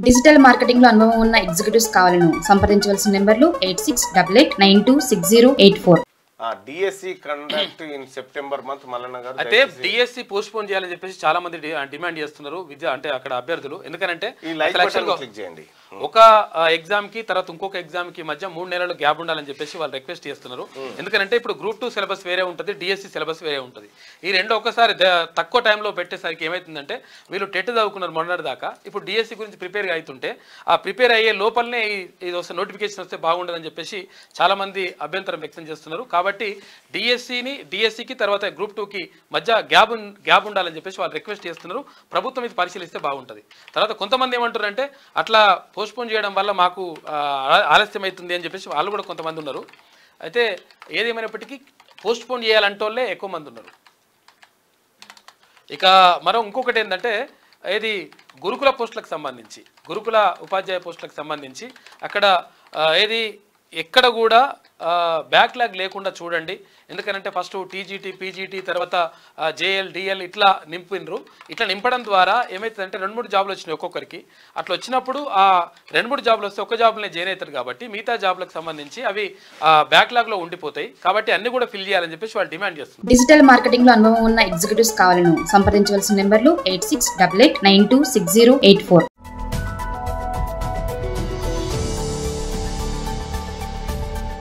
Digital marketing లో అనుభవం ఉన్న ఎగ్జిక్యూటివ్స్ కావాలను సంప్రదించవలసిన నెంబర్లు 8688906084. DSC conduct in September month Mallanna garu. అయితే డిఎస్సి పోస్ట్ పోన్ చేయాలని చెప్పేసి చాలా మంది డిమాండ్ చేస్తున్నారు విద్య అంటే అక్కడ అభ్యర్థులు. ఎందుకంటే ఒక ఎగ్జామ్ కి తర్వాత ఇంకొక ఎగ్జామ్ కి మధ్య 3 నెలలు గ్యాప్ ఉండాలని చెప్పేసి వాళ్ళు రిక్వెస్ట్ చేస్తున్నారు. ఎందుకంటే ఇప్పుడు గ్రూప్ 2 సిలబస్ వేరే ఉంటుంది, డిఎస్సి సిలబస్ వేరే ఉంటుంది. ఈ రెండు ఒక్కసారి తక్కువ టైంలో పెట్టేసరికి ఏమైతుందంటే వీళ్ళు టెట్ చదువుకున్నారు మొన్నటి దాకా, ఇప్పుడు డిఎస్సి గురించి ప్రిపేర్ అవుతుంటే ఆ ప్రిపేర్ అయ్యే లోపలనే ఇది వస్తే నోటిఫికేషన్ వస్తే బాగుండదని చెప్పేసి చాలా మంది అభ్యంతరం వ్యక్తం చేస్తున్నారు. కాబట్టి డిఎస్సికి తర్వాత గ్రూప్ 2కి మధ్య గ్యాప్ ఉండాలని చెప్పేసి వాళ్ళు రిక్వెస్ట్ చేస్తున్నారు. ప్రభుత్వం ఇది పరిశీలిస్తే బాగుంటుంది. తర్వాత కొంతమంది ఏమంటారంటే అట్లా పోస్ట్పోన్ చేయడం వల్ల మాకు ఆలస్యం అవుతుంది అని చెప్పేసి వాళ్ళు కూడా కొంతమంది ఉన్నారు. అయితే ఏదేమైనప్పటికీ పోస్ట్పోన్ చేయాలంటోళ్ళే ఎక్కువ మంది ఉన్నారు. ఇక ఇంకొకటి ఏంటంటే ఇది గురుకుల పోస్టులకు సంబంధించి, గురుకుల ఉపాధ్యాయ పోస్టులకు సంబంధించి అక్కడ ఎక్కడ కూడా బ్యాక్లాగ్ లేకుండా చూడండి. ఎందుకంటే ఫస్ట్ టీజీటీ, పీజీటీ, తర్వాత జేఎల్, డిఎల్ ఇట్లా నింపినరు. ఇట్లా నింపడం ద్వారా ఏమవుతుందంటే 2-3 జాబులు వచ్చినాయి ఒక్కొక్కరికి. అట్లా వచ్చినప్పుడు ఆ 2-3 జాబులు వస్తే ఒక్క జాబ్లోనే జాయిన్ అవుతారు కాబట్టి మిగతా జాబ్లకు సంబంధించి అవి బ్యాక్లాగ్లో ఉండిపోతాయి. కాబట్టి అన్ని కూడా ఫిల్ చేయాలని చెప్పేసి వాళ్ళు డిమాండ్ చేస్తున్నారు. డిజిటల్ మార్కెటింగ్ లో అనుభవం ఉన్న ఎగ్జిక్యూటివ్స్ కావాలను సంప్రదించవలసిన నెంబర్లు 8688926084.